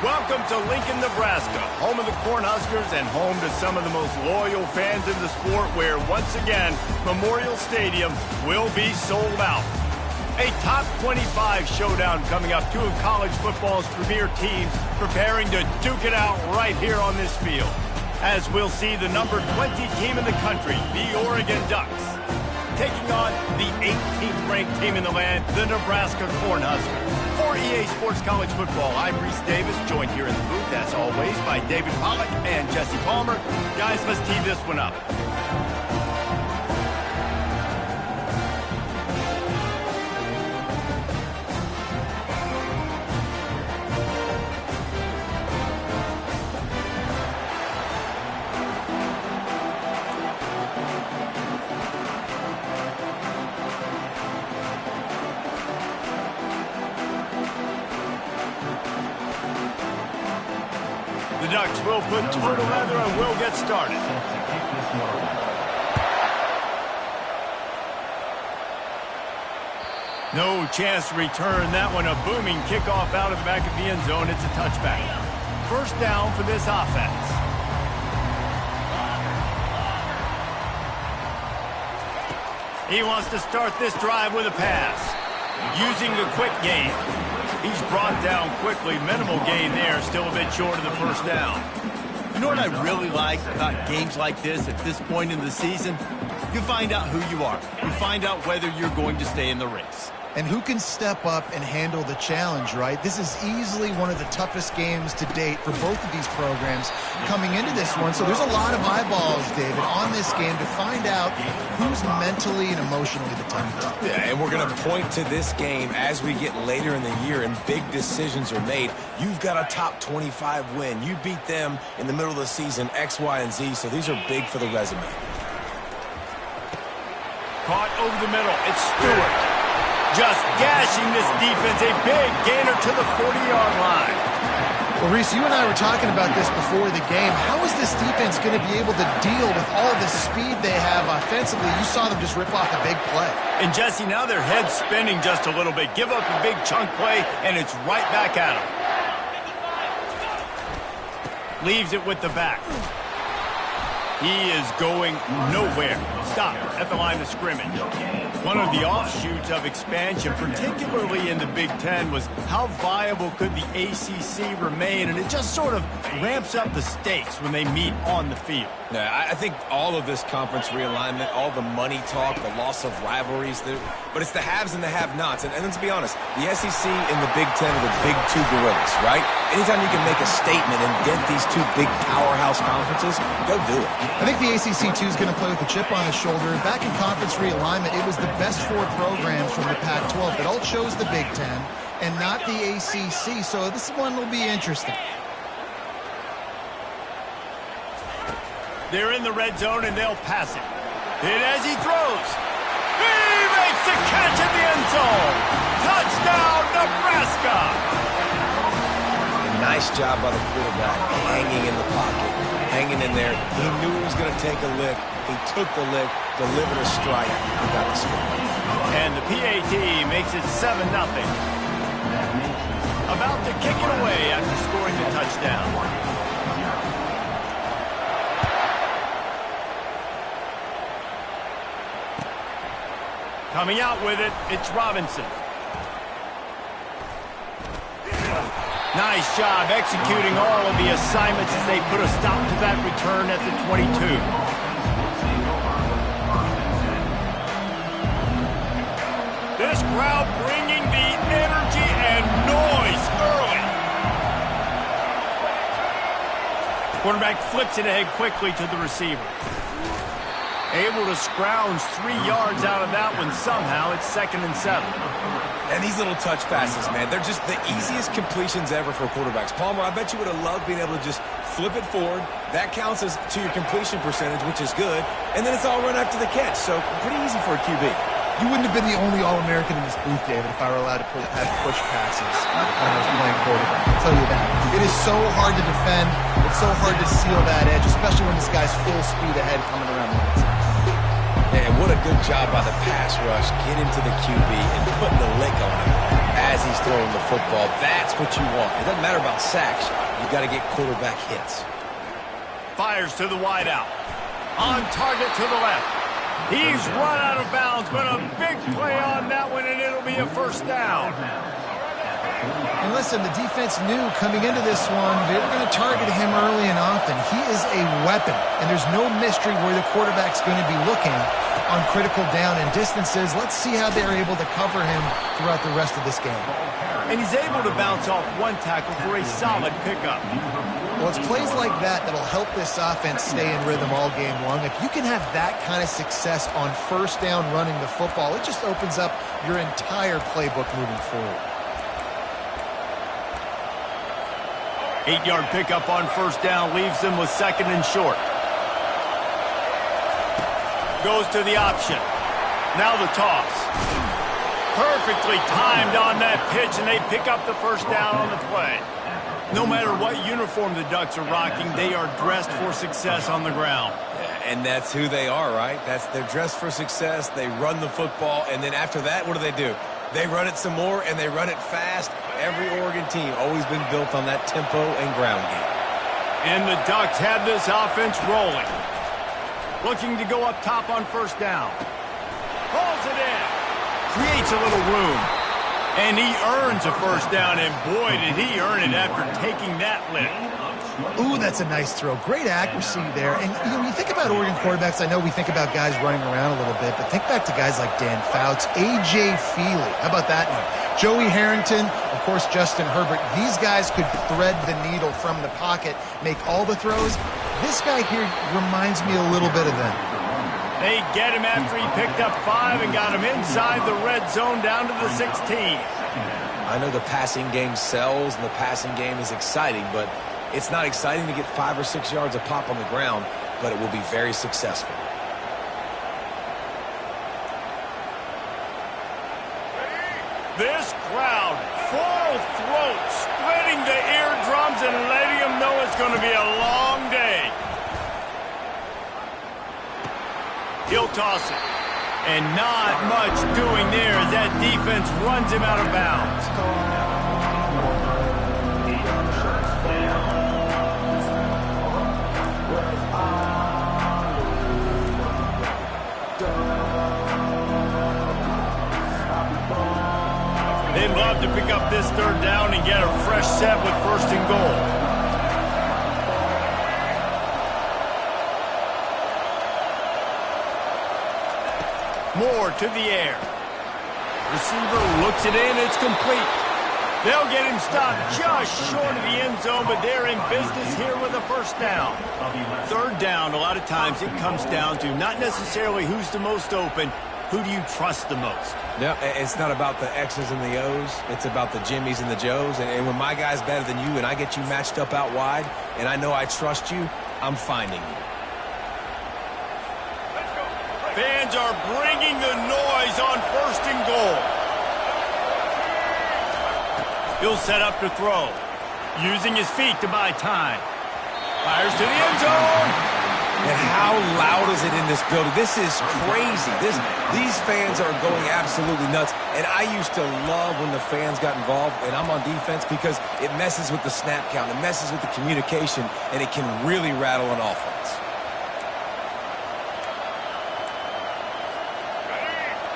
Welcome to Lincoln, Nebraska, home of the Cornhuskers and home to some of the most loyal fans in the sport where, once again, Memorial Stadium will be sold out. A top 25 showdown coming up. Two of college football's premier teams preparing to duke it out right here on this field. As we'll see the number 20 team in the country, the Oregon Ducks, taking on the 18th ranked team in the land, the Nebraska Cornhuskers. For EA Sports College Football, I'm Reese Davis, joined here in the booth, as always, by David Pollack and Jesse Palmer. Guys, let's tee this one up. The Ducks will put total leather and will get started. No chance to return that one. A booming kickoff out of the back of the end zone. It's a touchback. First down for this offense. He wants to start this drive with a pass, using the quick game. He's brought down quickly. Minimal gain there. Still a bit short of the first down. You know what I really like about games like this at this point in the season? You find out who you are. You find out whether you're going to stay in the race. And who can step up and handle the challenge, right? This is easily one of the toughest games to date for both of these programs coming into this one. So there's a lot of eyeballs, David, on this game to find out who's mentally and emotionally the toughest. Yeah, and we're going to point to this game as we get later in the year and big decisions are made. You've got a top 25 win. You beat them in the middle of the season, X, Y, and Z, so these are big for the resume. Caught over the middle. It's Stewart. Just gashing this defense. A big gainer to the 40-yard line. Well, Reese, you and I were talking about this before the game. How is this defense going to be able to deal with all the speed they have offensively? You saw them just rip off a big play. And, Jesse, now their head's spinning just a little bit. Give up a big chunk play, and it's right back at them. Leaves it with the back. He is going nowhere. Stop at the line of scrimmage. One of the offshoots of expansion, particularly in the Big Ten, was how viable could the ACC remain, and it just sort of ramps up the stakes when they meet on the field. Yeah, I think all of this conference realignment, all the money talk, the loss of rivalries, but it's the haves and the have-nots. And let's be honest, the SEC and the Big Ten are the big two gorillas, right? Anytime you can make a statement and dent these two big powerhouse conferences, go do it. I think the ACC, too, is going to play with a chip on his shoulder. Back in conference realignment, it was the best four programs from the Pac-12 that all chose the Big Ten and not the ACC. So this one will be interesting. They're in the red zone, and they'll pass it. And as he throws, he makes the catch in the end zone. Touchdown, Nebraska! Nice job by the quarterback, hanging in the pocket, hanging in there. He knew he was going to take a lick. He took the lick, delivered a strike, and got the score. And the PAT makes it 7-0. About to kick it away after scoring the touchdown. Coming out with it, it's Robinson. Nice job executing all of the assignments as they put a stop to that return at the 22. This crowd bringing the energy and noise early. Quarterback flips it ahead quickly to the receiver. Able to scrounge 3 yards out of that one somehow. It's 2nd and 7. And these little touch passes, man, they're just the easiest completions ever for quarterbacks. Palmer, I bet you would have loved being able to just flip it forward. That counts as to your completion percentage, which is good. And then it's all run after the catch. So pretty easy for a QB. You wouldn't have been the only All-American in this booth, David, if I were allowed to have push passes when I was playing quarterback. I'll tell you that. It is so hard to defend. It's so hard to seal that edge, especially when this guy's full speed ahead coming around the outside. And what a good job by the pass rush. Get into the QB and putting the lick on him as he's throwing the football. That's what you want. It doesn't matter about sacks. You've got to get quarterback hits. Fires to the wideout. On target to the left. He's run out of bounds, but a big play on that one, and it'll be a first down. And listen, the defense knew coming into this one, they were going to target him early and often. He is a weapon, and there's no mystery where the quarterback's going to be looking on critical down and distances. Let's see how they're able to cover him throughout the rest of this game. And he's able to bounce off one tackle for a solid pickup. Well, it's plays like that that'll help this offense stay in rhythm all game long. If you can have that kind of success on first down running the football, it just opens up your entire playbook moving forward. 8-yard pickup on first down leaves them with second and short. Goes to the option. Now the toss. Perfectly timed on that pitch, and they pick up the first down on the play. No matter what uniform the Ducks are rocking, they are dressed for success on the ground. And that's who they are, right? They're dressed for success. They run the football, and then after that, what do? They run it some more, and they run it fast. Every Oregon team always been built on that tempo and ground game. And the Ducks have this offense rolling. Looking to go up top on first down. Pulls it in. Creates a little room. And he earns a first down, and boy, did he earn it after taking that lick. Ooh, that's a nice throw. Great accuracy there. And when you think about Oregon quarterbacks, I know we think about guys running around a little bit, but think back to guys like Dan Fouts, A.J. Feely. How about that name? Joey Harrington, of course, Justin Herbert. These guys could thread the needle from the pocket, make all the throws. This guy here reminds me a little bit of them. They get him after he picked up 5 and got him inside the red zone down to the 16. I know the passing game sells and the passing game is exciting, but it's not exciting to get 5 or 6 yards a pop on the ground, but it will be very successful. This crowd, full throat, splitting the eardrums and letting them know it's going to be a long day. He'll toss it. And not much doing there as that defense runs him out of bounds. They'd love to pick up this third down and get a fresh set with first and goal. Moore to the air. Receiver looks it in. It's complete. They'll get him stopped just short of the end zone, but they're in business here with a first down. Third down, a lot of times it comes down to not necessarily who's the most open, who do you trust the most? Yeah, it's not about the X's and the O's. It's about the Jimmies and the Joes. And when my guy's better than you and I get you matched up out wide and I know I trust you, I'm finding you. Fans are bringing the noise on first and goal. He'll set up to throw, using his feet to buy time. Fires to the end zone. And how loud is it in this building? This is crazy. These fans are going absolutely nuts. And I used to love when the fans got involved, and I'm on defense because it messes with the snap count, it messes with the communication, and it can really rattle an offense.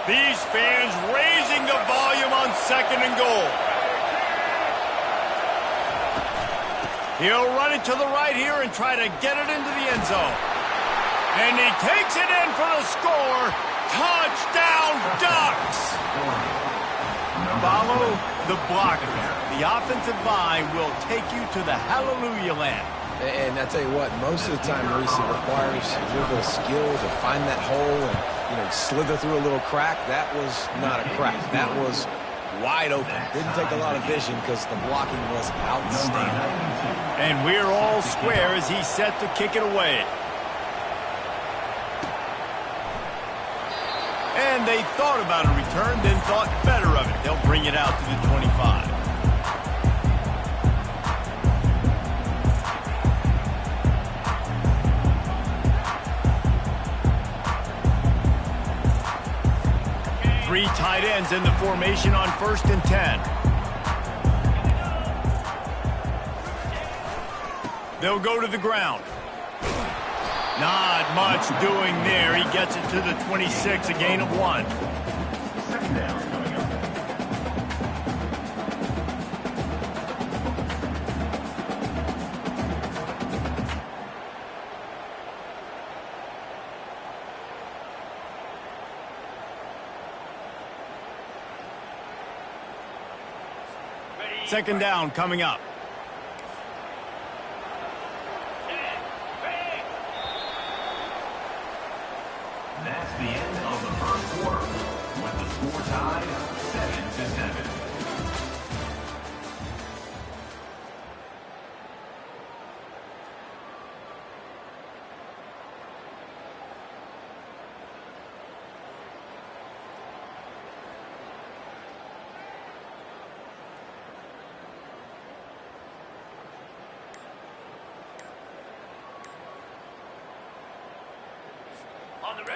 These fans raising the volume on second and goal. He'll run it to the right here and try to get it into the end zone. And he takes it in for the score. Touchdown, Ducks! Follow the blockers. The offensive line will take you to the hallelujah land. And I tell you what, most of the time, Maurice, it requires a little bit of skill to find that hole and, slither through a little crack. That was not a crack. That was wide open. Didn't take a lot of vision because the blocking was outstanding. And we're all square as he's set to kick it away. And they thought about a return, then thought better of it. They'll bring it out to the 25. tight ends in the formation on 1st and 10. They'll go to the ground. Not much doing there. He gets it to the 26, a gain of 1. Second down coming up. Second down coming up. That's the end of the first quarter, with the score tied 7-7.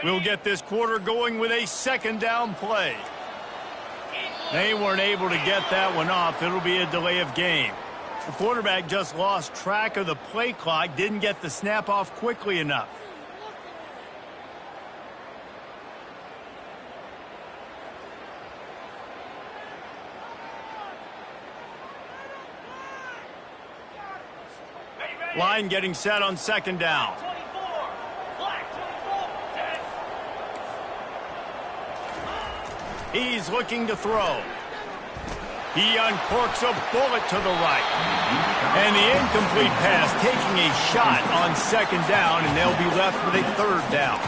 We'll get this quarter going with a second down play. They weren't able to get that one off. It'll be a delay of game. The quarterback just lost track of the play clock, didn't get the snap off quickly enough. Line getting set on second down. He's looking to throw. He uncorks a bullet to the right. And the incomplete pass taking a shot on second down, and they'll be left with a third down.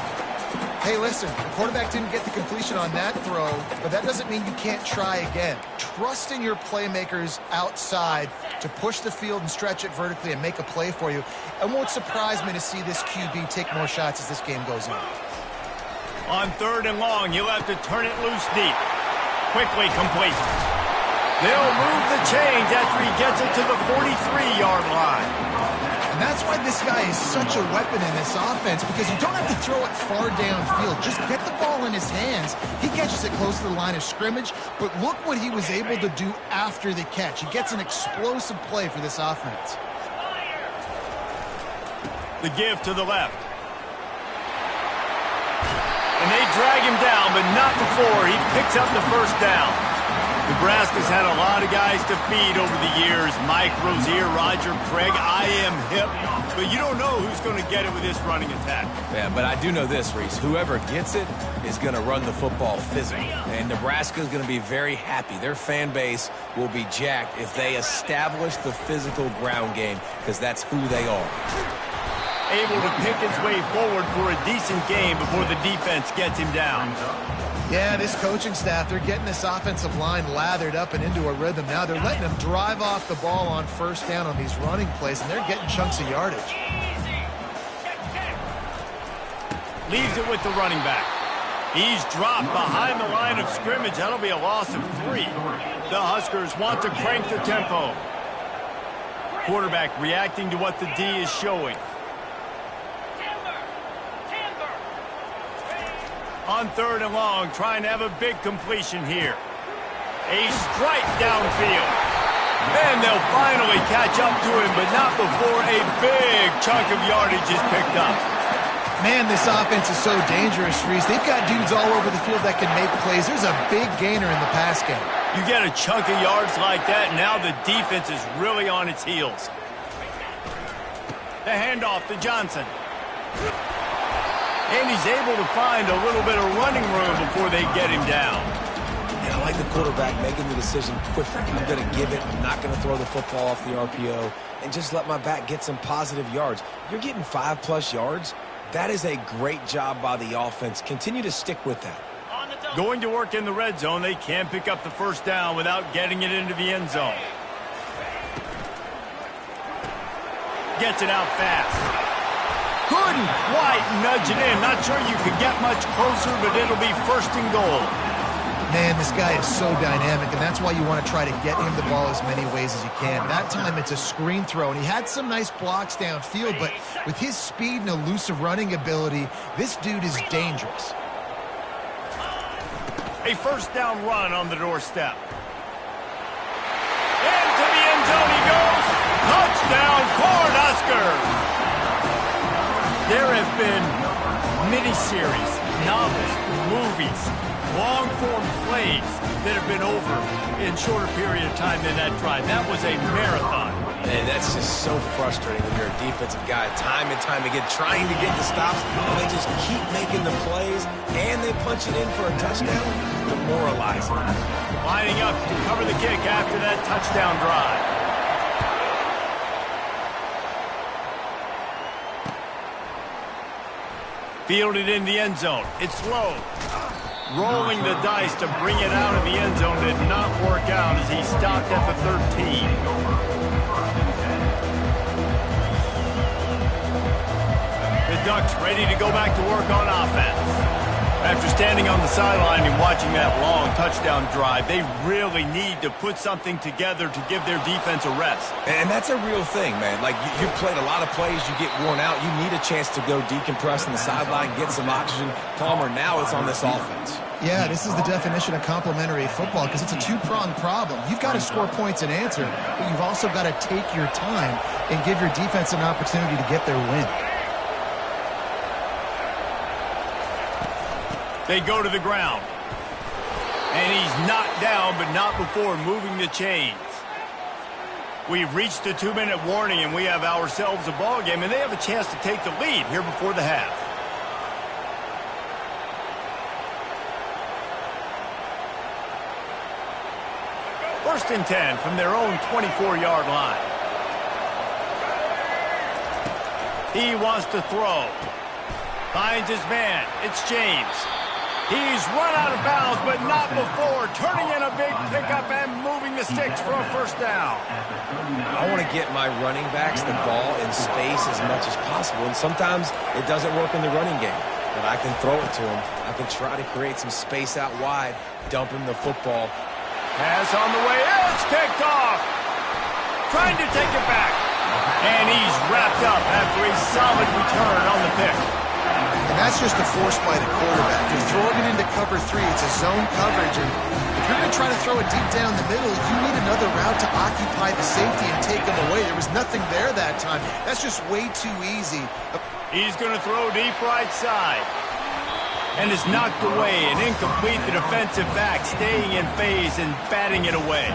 Hey, listen, the quarterback didn't get the completion on that throw, but that doesn't mean you can't try again. Trust in your playmakers outside to push the field and stretch it vertically and make a play for you. It won't surprise me to see this QB take more shots as this game goes on. On third and long, you'll have to turn it loose deep. Quickly complete. They'll move the chains after he gets it to the 43-yard line. And that's why this guy is such a weapon in this offense, because you don't have to throw it far downfield. Just get the ball in his hands. He catches it close to the line of scrimmage, but look what he was able to do after the catch. He gets an explosive play for this offense. The give to the left. And they drag him down, but not before he picks up the first down. Nebraska's had a lot of guys to feed over the years. Mike Rozier, Roger Craig, I am hip. But you don't know who's going to get it with this running attack. Yeah, but I do know this, Reese. Whoever gets it is going to run the football physically. And Nebraska's going to be very happy. Their fan base will be jacked if they establish the physical ground game, because that's who they are. Able to pick his way forward for a decent game before the defense gets him down. Yeah, this coaching staff, they're getting this offensive line lathered up and into a rhythm now. They're letting them drive off the ball on first down on these running plays, and they're getting chunks of yardage. Leaves it with the running back. He's dropped behind the line of scrimmage. That'll be a loss of 3. The Huskers want to crank the tempo. Quarterback reacting to what the D is showing. On third and long, trying to have a big completion here. A strike downfield. And they'll finally catch up to him, but not before a big chunk of yardage is picked up. Man, this offense is so dangerous, Reese. They've got dudes all over the field that can make plays. There's a big gainer in the pass game. You get a chunk of yards like that, now the defense is really on its heels. The handoff to Johnson. And he's able to find a little bit of running room before they get him down. And I like the quarterback making the decision quickly. I'm going to give it. I'm not going to throw the football off the RPO and just let my back get some positive yards. You're getting 5+ yards. That is a great job by the offense. Continue to stick with that. Going to work in the red zone. They can't pick up the first down without getting it into the end zone. Gets it out fast. Couldn't quite nudge it in. Not sure you could get much closer, but it'll be first and goal. Man, this guy is so dynamic, and that's why you want to try to get him the ball as many ways as you can. That time, it's a screen throw, and he had some nice blocks downfield, but with his speed and elusive running ability, this dude is dangerous. A first down run on the doorstep. Into the end zone he goes. Touchdown, Cornhuskers! There have been miniseries, novels, movies, long-form plays that have been over in shorter period of time than that drive. That was a marathon. And that's just so frustrating when you're a defensive guy, time and time again, trying to get the stops, and they just keep making the plays, and they punch it in for a touchdown. Demoralizing. Lining up to cover the kick after that touchdown drive. Fielded in the end zone. It's low. Rolling the dice to bring it out of the end zone did not work out as he stopped at the 13. The Ducks ready to go back to work on offense. After standing on the sideline and watching that long touchdown drive, they really need to put something together to give their defense a rest. And that's a real thing, man. Like, you played a lot of plays, you get worn out, you need a chance to go decompress on the sideline, get some oxygen. Palmer, now it's on this offense. Yeah, this is the definition of complementary football because it's a two-pronged problem. You've got to score points and answer, but you've also got to take your time and give your defense an opportunity to get their win. They go to the ground. And he's knocked down, but not before moving the chains. We've reached the 2-minute warning, and we have ourselves a ball game, and they have a chance to take the lead here before the half. First and 10 from their own 24-yard line. He wants to throw. Finds his man. It's James. He's run out of bounds, but not before turning in a big pickup and moving the sticks for a first down. I want to get my running backs the ball in space as much as possible, and sometimes it doesn't work in the running game. But I can throw it to him. I can try to create some space out wide, dump him the football. Pass on the way. It's picked off. Trying to take it back. And he's wrapped up after a solid return on the pick. And that's just a force by the quarterback. You're throwing it into cover 3. It's a zone coverage. And if you're going to try to throw it deep down the middle, you need another route to occupy the safety and take him away. There was nothing there that time. That's just way too easy. He's going to throw deep right side. And is knocked away and incomplete. The defensive back staying in phase and batting it away.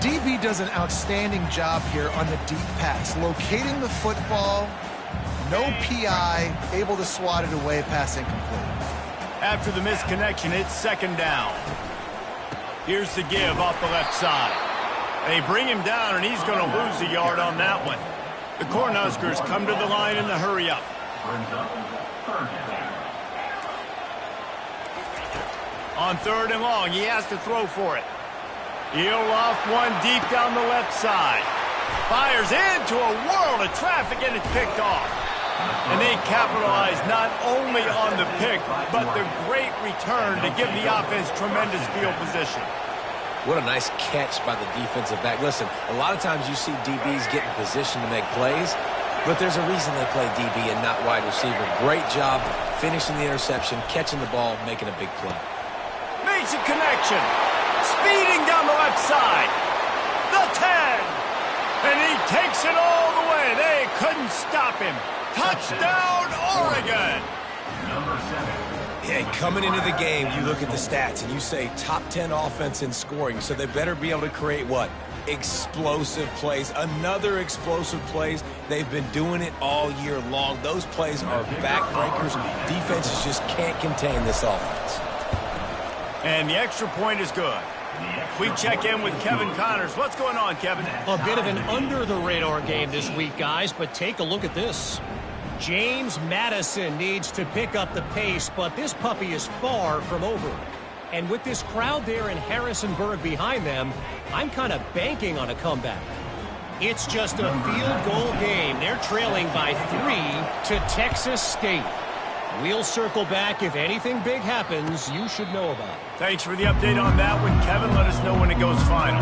DB does an outstanding job here on the deep pass. Locating the football, no PI, able to swat it away, pass incomplete. After the misconnection, it's second down. Here's the give off the left side. They bring him down, and he's going to lose a yard on that one. The Cornhuskers come to the line in the hurry-up. On third and long, he has to throw for it. He'll loft one deep down the left side. Fires into a world of traffic, and it's picked off. And they capitalize not only on the pick, but the great return to give the offense tremendous field position. What a nice catch by the defensive back. Listen, a lot of times you see DBs get in position to make plays, but there's a reason they play DB and not wide receiver. Great job finishing the interception, catching the ball, making a big play. Makes a connection. Speeding down the left side. The 10. And he takes it all the way. They couldn't stop him. Touchdown, Oregon. Number 7. Yeah, coming into the game, you look at the stats and you say top 10 offense in scoring, so they better be able to create what? Explosive plays. Another explosive plays. They've been doing it all year long. Those plays are backbreakers. Defenses just can't contain this offense. And the extra point is good. We check in with Kevin Connors. What's going on, Kevin? A bit of an under-the-radar game this week, guys, but take a look at this. James Madison needs to pick up the pace, but this puppy is far from over. And with this crowd there in Harrisonburg behind them, I'm kind of banking on a comeback. It's just a field goal game. They're trailing by 3 to Texas State. We'll circle back. If anything big happens, you should know about it. Thanks for the update on that one, Kevin. Let us know when it goes final.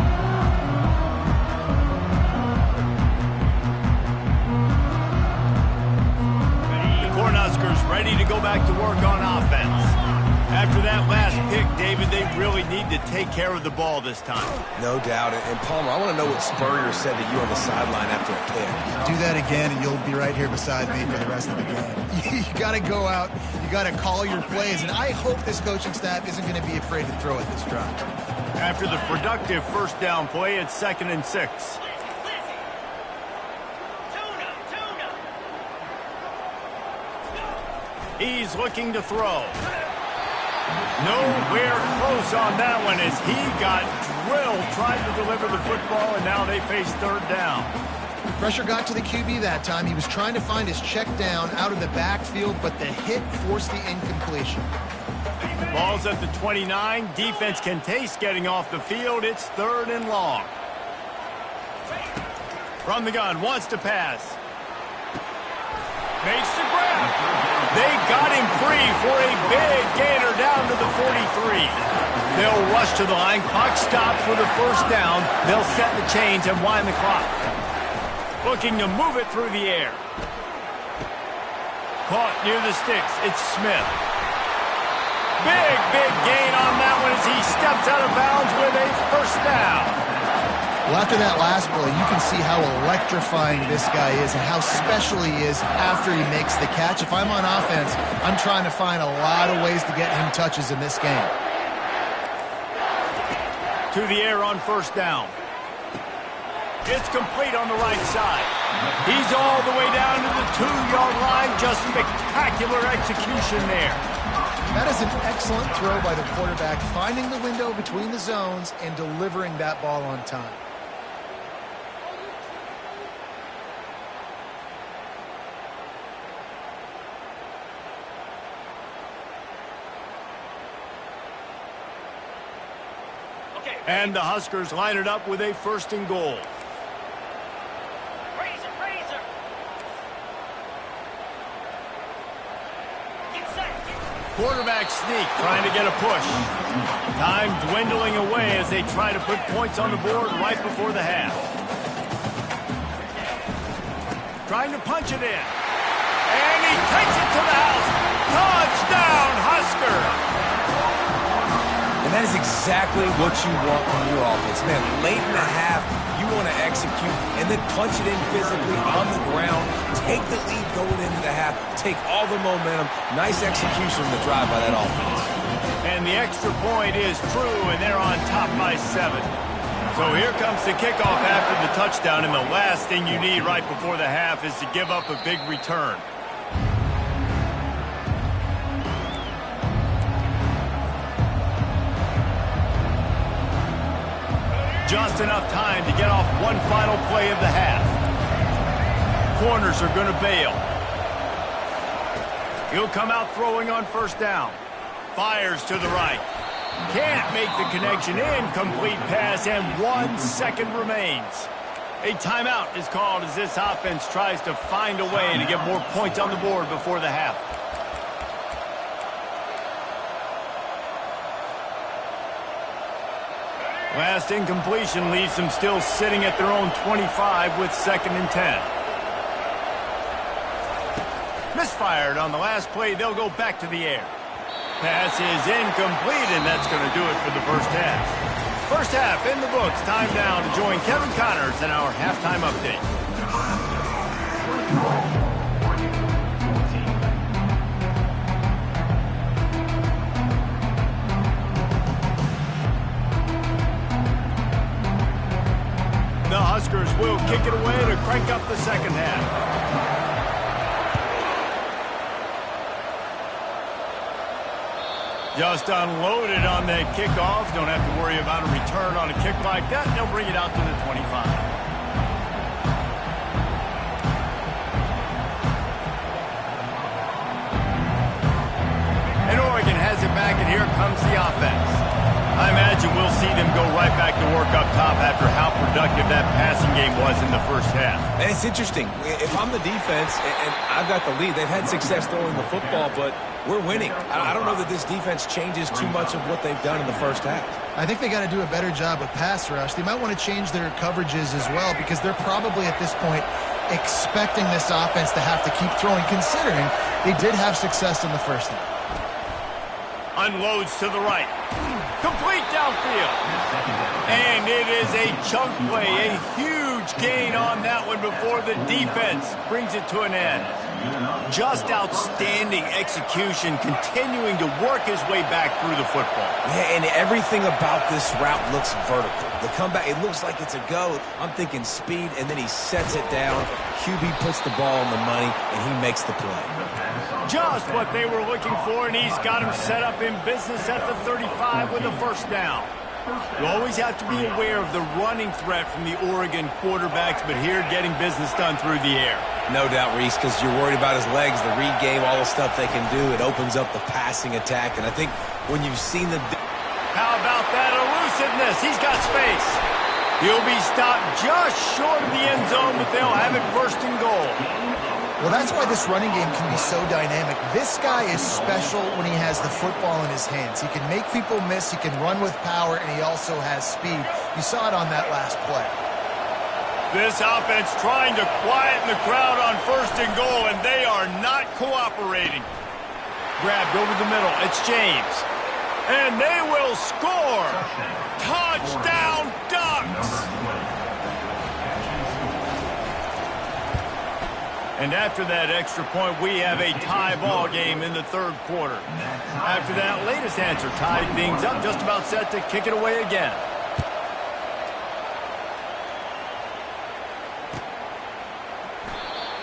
The Cornhuskers ready to go back to work on offense. After that last pick, David, they really need to take care of the ball this time. No doubt. And Palmer, I want to know what Spurrier said to you on the sideline after a pick. Do that again, and you'll be right here beside me for the rest of the game. You got to go out. You got to call your plays, and I hope this coaching staff isn't going to be afraid to throw at this drive. After the productive first down play, it's 2nd and 6. He's looking to throw. Nowhere close on that one as he got drilled trying to deliver the football, and now they face 3rd down. Pressure got to the QB that time. He was trying to find his check down out of the backfield, but the hit forced the incompletion. Ball's at the 29. Defense can taste getting off the field. It's 3rd and long. From the gun, wants to pass. Makes the grab. They got him free for a big gainer down to the 43. They'll rush to the line. Clock stops for the 1st down. They'll set the chains and wind the clock. Looking to move it through the air. Caught near the sticks. It's Smith. Big gain on that one as he steps out of bounds with a 1st down. Well, after that last play, you can see how electrifying this guy is and how special he is after he makes the catch. If I'm on offense, I'm trying to find a lot of ways to get him touches in this game. To the air on 1st down. It's complete on the right side. He's all the way down to the 2-yard line. Just spectacular execution there. That is an excellent throw by the quarterback, finding the window between the zones and delivering that ball on time. And the Huskers line it up with a 1st and goal. Quarterback sneak, trying to get a push. Time dwindling away as they try to put points on the board right before the half. Trying to punch it in. And he takes it to the house. Touchdown, Husker! And that is exactly what you want from your offense. Man, late in the half, you want to execute and then punch it in physically on the ground. Take the lead going into the half. Take all the momentum. Nice execution on the drive by that offense. And the extra point is true, and they're on top by 7. So here comes the kickoff after the touchdown, and the last thing you need right before the half is to give up a big return. Just enough time to get off one final play of the half. Corners are going to bail. He'll come out throwing on 1st down. Fires to the right. Can't make the connection. Incomplete pass, and 1 second remains. A timeout is called as this offense tries to find a way to get more points on the board before the half. Last incompletion leaves them still sitting at their own 25 with 2nd and 10. Misfired on the last play. They'll go back to the air. Pass is incomplete, and that's going to do it for the 1st half. 1st half in the books. Time now to join Kevin Connors in our halftime update. The Huskers will kick it away to crank up the 2nd half. Just unloaded on that kickoff. Don't have to worry about a return on a kick like that. They'll bring it out to the 25. And Oregon has it back, and here comes the offense. I imagine we'll see them go right back to work up top after how productive that passing game was in the 1st half. And it's interesting. If I'm the defense and I've got the lead, they've had success throwing the football, but we're winning. I don't know that this defense changes too much of what they've done in the 1st half. I think they got to do a better job with pass rush. They might want to change their coverages as well because they're probably at this point expecting this offense to have to keep throwing, considering they did have success in the 1st half. Unloads to the right. Complete downfield. And it is a chunk play, a huge gain on that one before the defense brings it to an end. Just outstanding execution, continuing to work his way back through the football. Yeah, and everything about this route looks vertical. The comeback, it looks like it's a go. I'm thinking speed, and then he sets it down. QB puts the ball on the money, and he makes the play. Just what they were looking for, and he's got him set up in business at the 35 with a first down. You always have to be aware of the running threat from the Oregon quarterbacks, but here getting business done through the air. No doubt, Reese, because you're worried about his legs, the read game, all the stuff they can do. It opens up the passing attack, and I think when you've seen the... How about that elusiveness? He's got space. He'll be stopped just short of the end zone, but they'll have it first and goal. Well, that's why this running game can be so dynamic. This guy is special when he has the football in his hands. He can make people miss, he can run with power, and he also has speed. You saw it on that last play. This offense trying to quieten the crowd on first and goal, and they are not cooperating. Grabbed over the middle. It's James. And they will score. Touchdown Ducks! And after that extra point, we have a tie ball game in the third quarter. After that latest answer, tied things up, just about set to kick it away again.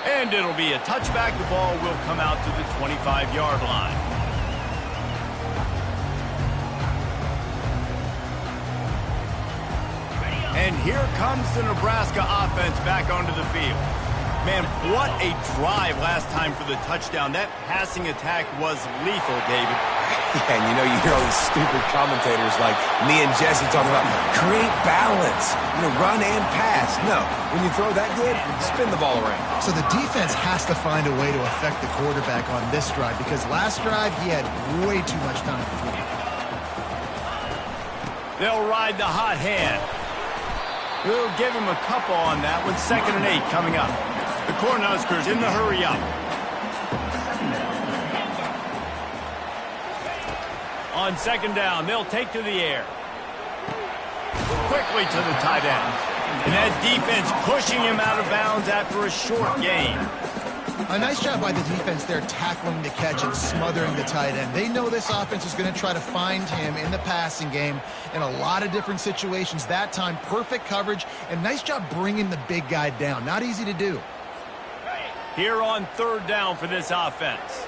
And it'll be a touchback. The ball will come out to the 25-yard line. And here comes the Nebraska offense back onto the field. Man, what a drive last time for the touchdown. That passing attack was lethal, David. Yeah, and you hear all these stupid commentators like me and Jesse talking about create balance, run and pass. No, when you throw that good, spin the ball around. So the defense has to find a way to affect the quarterback on this drive because last drive he had way too much time to throw. They'll ride the hot hand. We'll give him a couple on that one. 2nd and 8 coming up. The Cornhuskers in the hurry up. On 2nd down, they'll take to the air. Quickly to the tight end. And that defense pushing him out of bounds after a short gain. A nice job by the defense there tackling the catch and smothering the tight end. They know this offense is going to try to find him in the passing game in a lot of different situations. That time, perfect coverage, and nice job bringing the big guy down. Not easy to do. Here on 3rd down for this offense.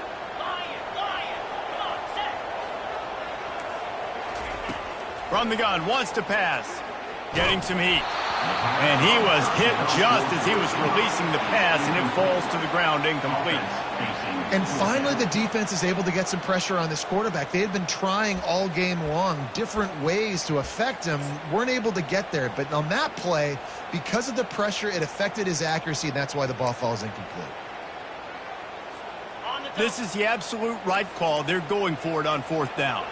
From the gun, wants to pass. Getting some heat. And he was hit just as he was releasing the pass, and it falls to the ground incomplete. And finally, the defense is able to get some pressure on this quarterback. They had been trying all game long different ways to affect him, weren't able to get there. But on that play, because of the pressure, it affected his accuracy, and that's why the ball falls incomplete. This is the absolute right call. They're going for it on 4th down.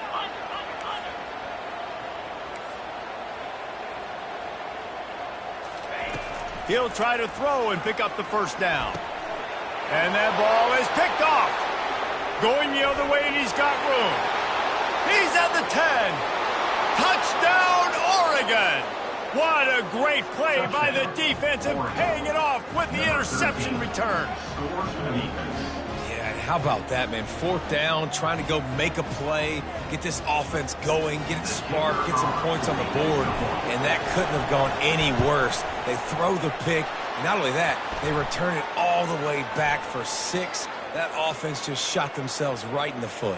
He'll try to throw and pick up the first down. And that ball is picked off. Going the other way, and he's got room. He's at the 10. Touchdown, Oregon. What a great play by the defense and paying it off with the interception return. Yeah, how about that, man? 4th down, trying to go make a play, get this offense going, get it sparked, get some points on the board, and that couldn't have gone any worse. They throw the pick. Not only that, they return it all the way back for 6. That offense just shot themselves right in the foot.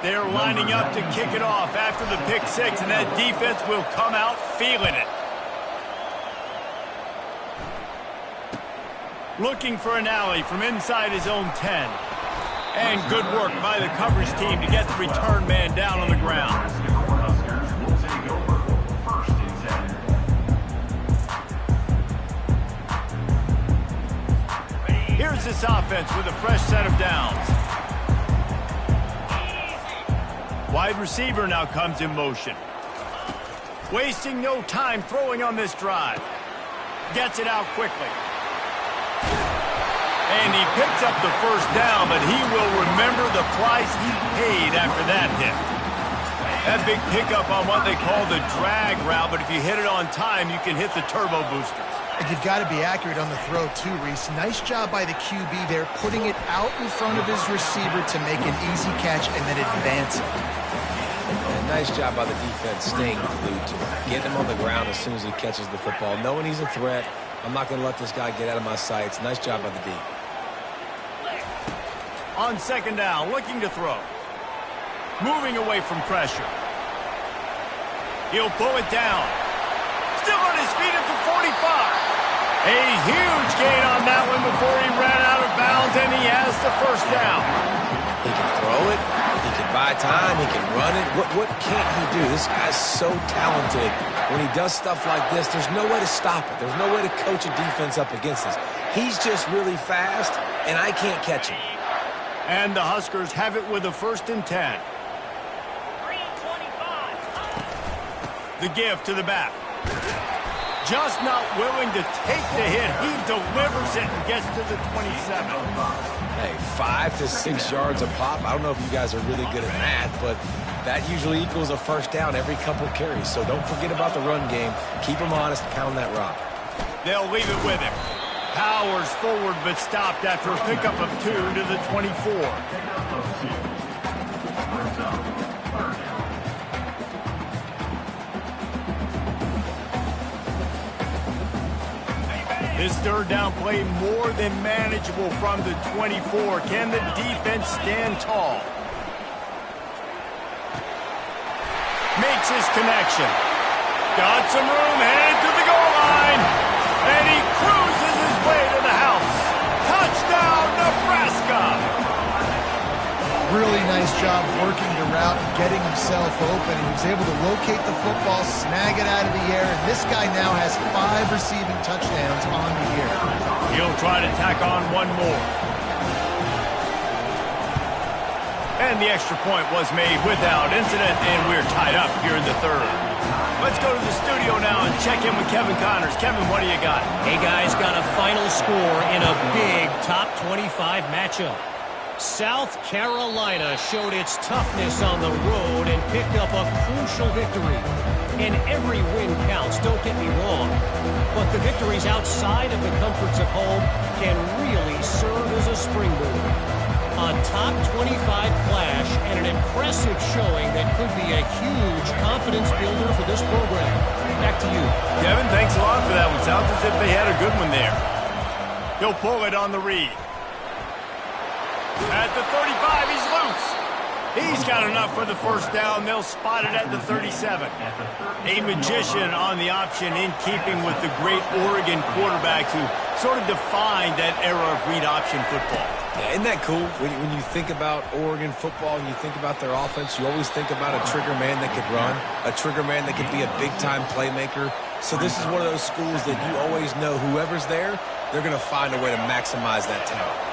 They're lining up to kick it off after the pick 6, and that defense will come out feeling it. Looking for an alley from inside his own 10. And good work by the coverage team to get the return man down on the ground. Here's this offense with a fresh set of downs. Wide receiver now comes in motion. Wasting no time throwing on this drive. Gets it out quickly. And he picks up the first down, but he will remember the price he paid after that hit. That big pickup on what they call the drag route, but if you hit it on time, you can hit the turbo boosters. And you've got to be accurate on the throw, too, Reese. Nice job by the QB there, putting it out in front of his receiver to make an easy catch and then advance it. And nice job by the defense staying glued to him. Getting him on the ground as soon as he catches the football. Knowing he's a threat, I'm not going to let this guy get out of my sights. Nice job by the D. On second down, looking to throw. Moving away from pressure. He'll pull it down. Still on his feet at the 45. A huge gain on that one before he ran out of bounds, and he has the first down. He can throw it. He can buy time. He can run it. What can't he do? This guy's so talented. When he does stuff like this, there's no way to stop it. There's no way to coach a defense up against this. He's just really fast, and I can't catch him. And the Huskers have it with a 1st and 10. The give to the back. Just not willing to take the hit. He delivers it and gets to the 27. Hey, 5 to 6 yards a pop. I don't know if you guys are really good at math, but that usually equals a first down every couple carries. So don't forget about the run game. Keep him honest. Pound that rock. They'll leave it with him. Powers forward but stopped after a pickup of 2 to the 24. This third down play more than manageable from the 24. Can the defense stand tall? Makes his connection. Got some room, headed to the goal line. And he cruises his way to the house. Touchdown, Nebraska! Really nice job working the route and getting himself open. He was able to locate the football, snag it out of the air, and this guy now has 5 receiving touchdowns on the year. He'll try to tack on one more. And the extra point was made without incident, and we're tied up here in the third. Let's go to the studio now and check in with Kevin Connors. Kevin, what do you got? Hey, guys, got a final score in a big top 25 matchup. South Carolina showed its toughness on the road and picked up a crucial victory. And every win counts, don't get me wrong. But the victories outside of the comforts of home can really serve as a springboard. A top 25 clash and an impressive showing that could be a huge confidence builder for this program. Back to you. Kevin, thanks a lot for that one. Sounds as if they had a good one there. He'll pull it on the read. At the 35, he's loose. He's got enough for the first down. They'll spot it at the 37. A magician on the option in keeping with the great Oregon quarterbacks who sort of defined that era of read option football. Yeah, isn't that cool? When you think about Oregon football and you think about their offense, you always think about a trigger man that could run, a trigger man that could be a big-time playmaker. So this is one of those schools that you always know whoever's there, they're going to find a way to maximize that talent.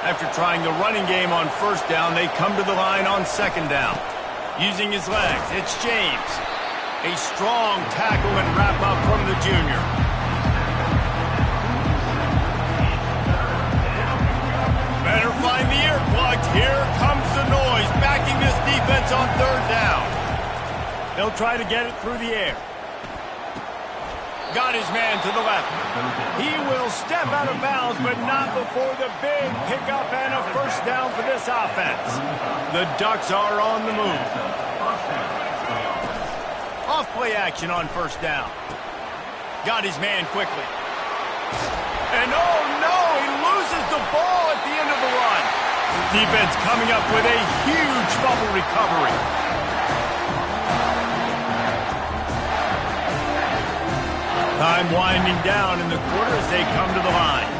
After trying the running game on first down, they come to the line on second down. Using his legs, it's James. A strong tackle and wrap-up from the junior. Better find the earplugs. Here comes the noise, backing this defense on third down. They'll try to get it through the air. Got his man to the left. He will step out of bounds, but not before the big pickup and a first down for this offense. The Ducks are on the move. Off play action on first down. Got his man quickly. And oh no, he loses the ball at the end of the run. Defense coming up with a huge fumble recovery. Time winding down in the quarter as they come to the line.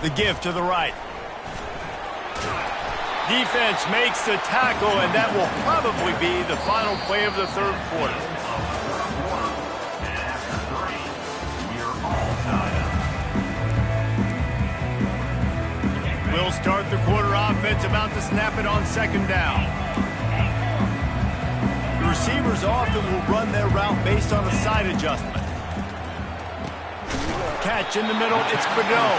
The give to the right. Defense makes the tackle, and that will probably be the final play of the third quarter. We'll start the quarter offense, about to snap it on second down. The receivers often will run their route based on a side adjustment. Catch in the middle, it's Fidel.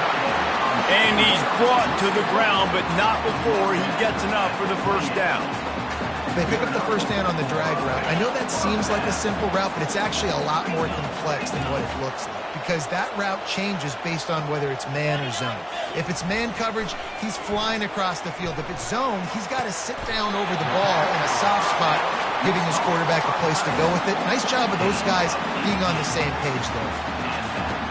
And he's brought to the ground, but not before he gets enough for the first down. They pick up the first down on the drag route. I know that seems like a simple route, but it's actually a lot more complex than what it looks like because that route changes based on whether it's man or zone. If it's man coverage, he's flying across the field. If it's zone, he's got to sit down over the ball in a soft spot, giving his quarterback a place to go with it. Nice job of those guys being on the same page there.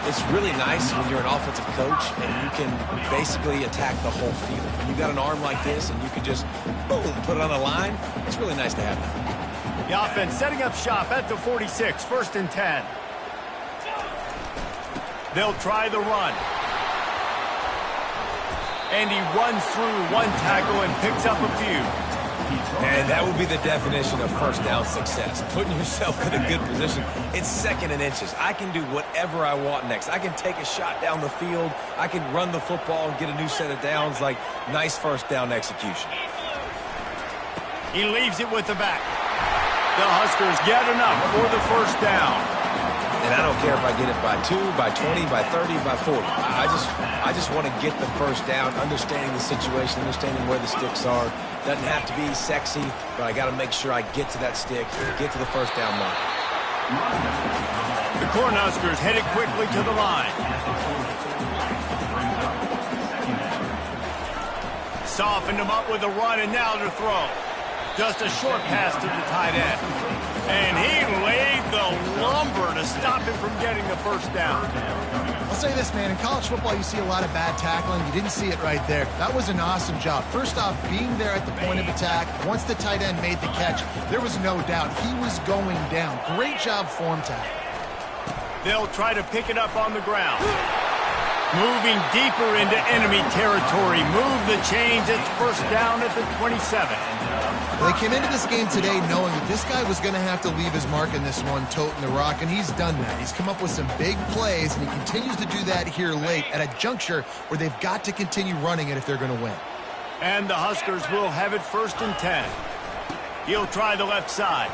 It's really nice when you're an offensive coach and you can basically attack the whole field. When you've got an arm like this and you can just, boom, put it on the line, it's really nice to have that. The offense setting up shop at the 46, 1st and 10. They'll try the run. And he runs through one tackle and picks up a few. And that would be the definition of first down success. Putting yourself in a good position. It's 2nd and inches. I can do whatever I want next. I can take a shot down the field. I can run the football and get a new set of downs. Like, nice first down execution. He leaves it with the back. The Huskers get enough for the first down. And I don't care if I get it by 2, by 20, by 30, by 40. I just want to get the first down, understanding the situation, understanding where the sticks are. Doesn't have to be sexy, but I got to make sure I get to that stick, get to the first down line. The Cornhuskers headed quickly to the line. Softened him up with a run, and now to throw. Just a short pass to the tight end. And he laid the lumber to stop him from getting the first down. I'll say this, man. In college football, you see a lot of bad tackling. You didn't see it right there. That was an awesome job. First off, being there at the point of attack. Once the tight end made the catch, there was no doubt he was going down. Great job form tackle. They'll try to pick it up on the ground. Moving deeper into enemy territory. Move the chains. It's first down at the 27. They came into this game today knowing that this guy was going to have to leave his mark in this one, toting the rock, and he's done that. He's come up with some big plays, and he continues to do that here late at a juncture where they've got to continue running it if they're going to win. And the Huskers will have it 1st and 10. He'll try the left side.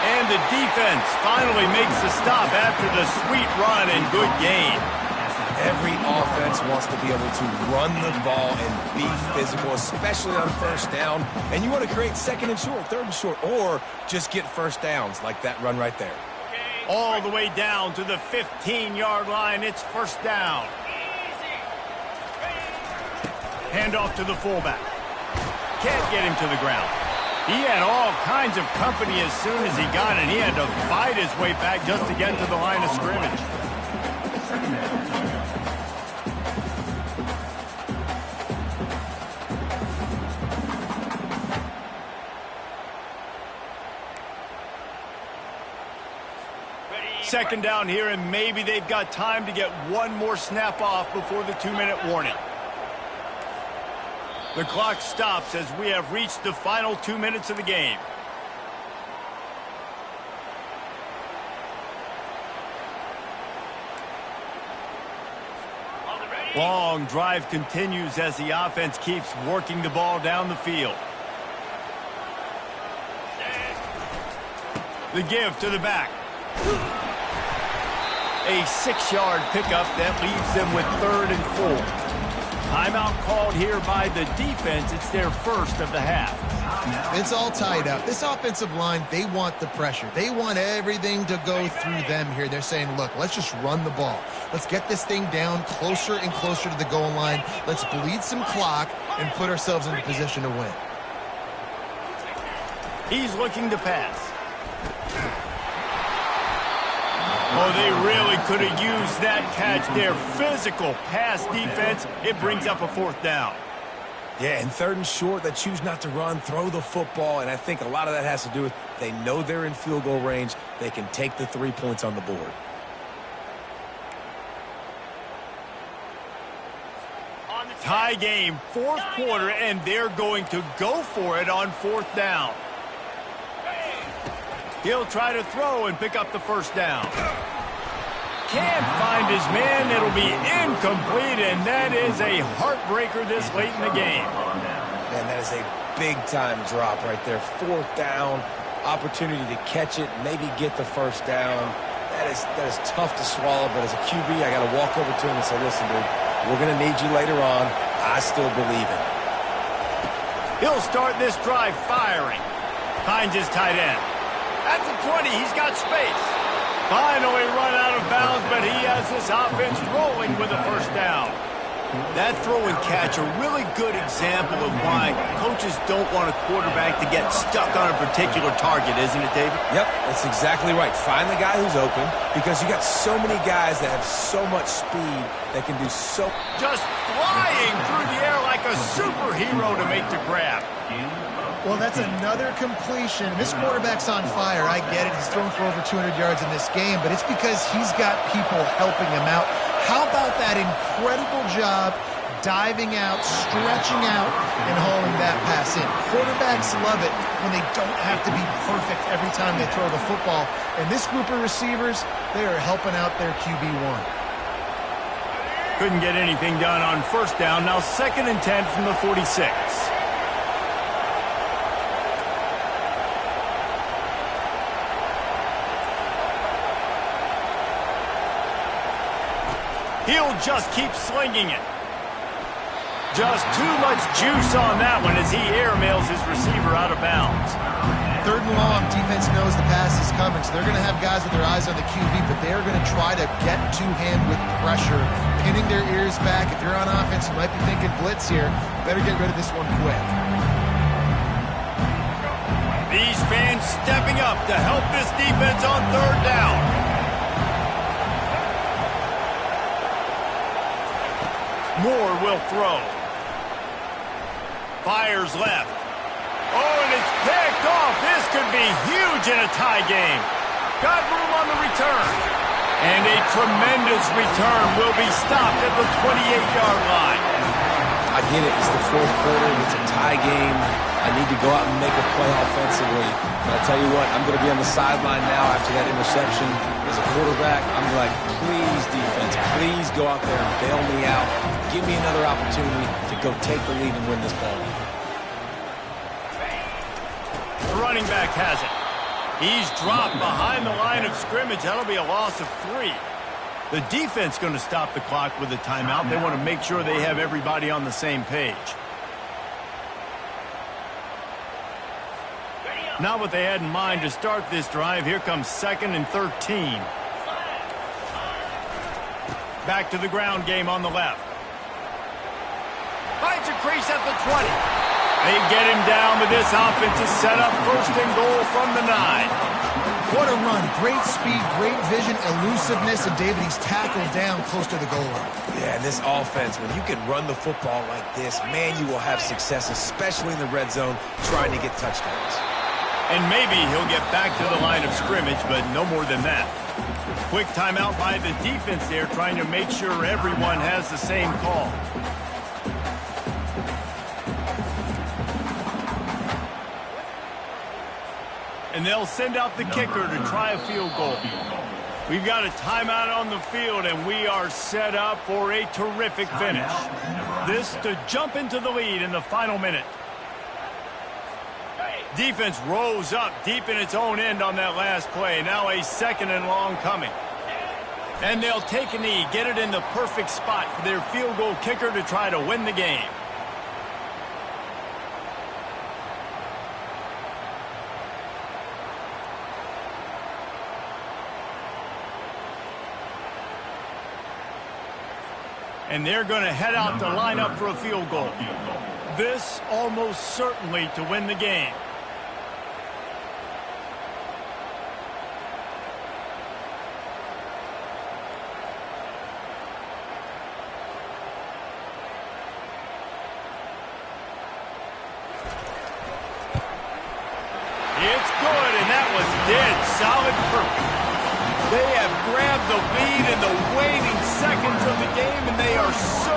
And the defense finally makes the stop after the sweet run and good gain. Every offense wants to be able to run the ball and be physical, especially on first down. And you want to create 2nd and short, 3rd and short, or just get first downs like that run right there. All the way down to the 15-yard line. It's first down. Handoff to the fullback. Can't get him to the ground. He had all kinds of company as soon as he got it. He had to fight his way back just to get to the line of scrimmage. Second down here, and maybe they've got time to get one more snap off before the 2-minute warning. The clock stops as we have reached the final 2 minutes of the game. Long drive continues as the offense keeps working the ball down the field. The give to the back. A 6-yard pickup that leaves them with 3rd and 4. Timeout called here by the defense. It's their first of the half. It's all tied up. This offensive line, they want the pressure. They want everything to go through them here. They're saying, look, let's just run the ball. Let's get this thing down closer and closer to the goal line. Let's bleed some clock and put ourselves in a position to win. He's looking to pass. Oh, they really could have used that catch there. Physical pass defense. It brings up a 4th down. Yeah, and 3rd and short, they choose not to run, throw the football, and I think a lot of that has to do with they know they're in field goal range. They can take the 3 points on the board. Tie game, 4th quarter, and they're going to go for it on 4th down. He'll try to throw and pick up the first down. Can't find his man. It'll be incomplete, and that is a heartbreaker this late in the game. Man, that is a big-time drop right there. 4th down, opportunity to catch it, maybe get the first down. That is tough to swallow, but as a QB, I got to walk over to him and say, listen, dude, we're going to need you later on. I still believe in it. He'll start this drive firing. Finds his tight end. At the 20, he's got space. Finally run out of bounds, but he has this offense rolling with a first down. That throw and catch a really good example of why coaches don't want a quarterback to get stuck on a particular target, isn't it, David? Yep, that's exactly right. Find the guy who's open because you got so many guys that have so much speed that can do so. Just flying through the air like a superhero to make the grab. Well, that's another completion. This quarterback's on fire. I get it. He's thrown for over 200 yards in this game, but it's because he's got people helping him out. How about that incredible job diving out, stretching out, and hauling that pass in? Quarterbacks love it when they don't have to be perfect every time they throw the football. And this group of receivers, they are helping out their QB1. Couldn't get anything done on first down. Now 2nd and 10 from the 46. He'll just keep slinging it. Just too much juice on that one as he airmails his receiver out of bounds. 3rd and long, defense knows the pass is coming, so they're going to have guys with their eyes on the QB, but they're going to try to get to him with pressure, pinning their ears back. If you're on offense, you might be thinking blitz here. Better get rid of this one quick. These fans stepping up to help this defense on 3rd down. Moore will throw. Fires left. Oh, and it's picked off. This could be huge in a tie game. Got room on the return. And a tremendous return will be stopped at the 28-yard line. I get it. It's the 4th quarter. It's a tie game. I need to go out and make a play offensively. But I'll tell you what, I'm going to be on the sideline now after that interception. As a quarterback, I'm like, please, defense, please go out there and bail me out. Give me another opportunity to go take the lead and win this ball. The running back has it. He's dropped behind the line of scrimmage. That'll be a loss of 3. The defense going to stop the clock with a timeout. They want to make sure they have everybody on the same page. Not what they had in mind to start this drive. Here comes 2nd and 13. Back to the ground game on the left. Finds a crease at the 20. They get him down, but this offense is set up 1st and goal from the 9. What a run. Great speed, great vision, elusiveness, and David, he's tackled down close to the goal line. Yeah, and this offense, when you can run the football like this, man, you will have success, especially in the red zone, trying to get touchdowns. And maybe he'll get back to the line of scrimmage, but no more than that. Quick timeout by the defense there, trying to make sure everyone has the same call. And they'll send out the kicker to try a field goal. We've got a timeout on the field, and we are set up for a terrific finish. This to jump into the lead in the final minute. Defense rose up deep in its own end on that last play. Now a 2nd and long coming. And they'll take a knee, get it in the perfect spot for their field goal kicker to try to win the game. And they're going to head out to line up for a field goal. This almost certainly to win the game. It's good, and that was dead solid perfect. They have grabbed the lead in the waning seconds of the game, and they are so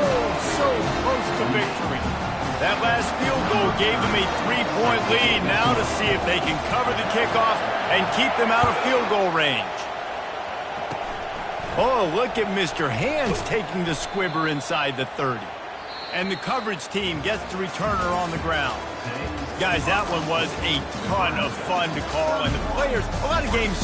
close to victory. That last field goal gave them a 3-point lead. Now to see if they can cover the kickoff and keep them out of field goal range. Oh, look at Mr. Hands taking the squibber inside the 30. And the coverage team gets the returner on the ground. Guys, that one was a ton of fun to call, and the players, a lot of games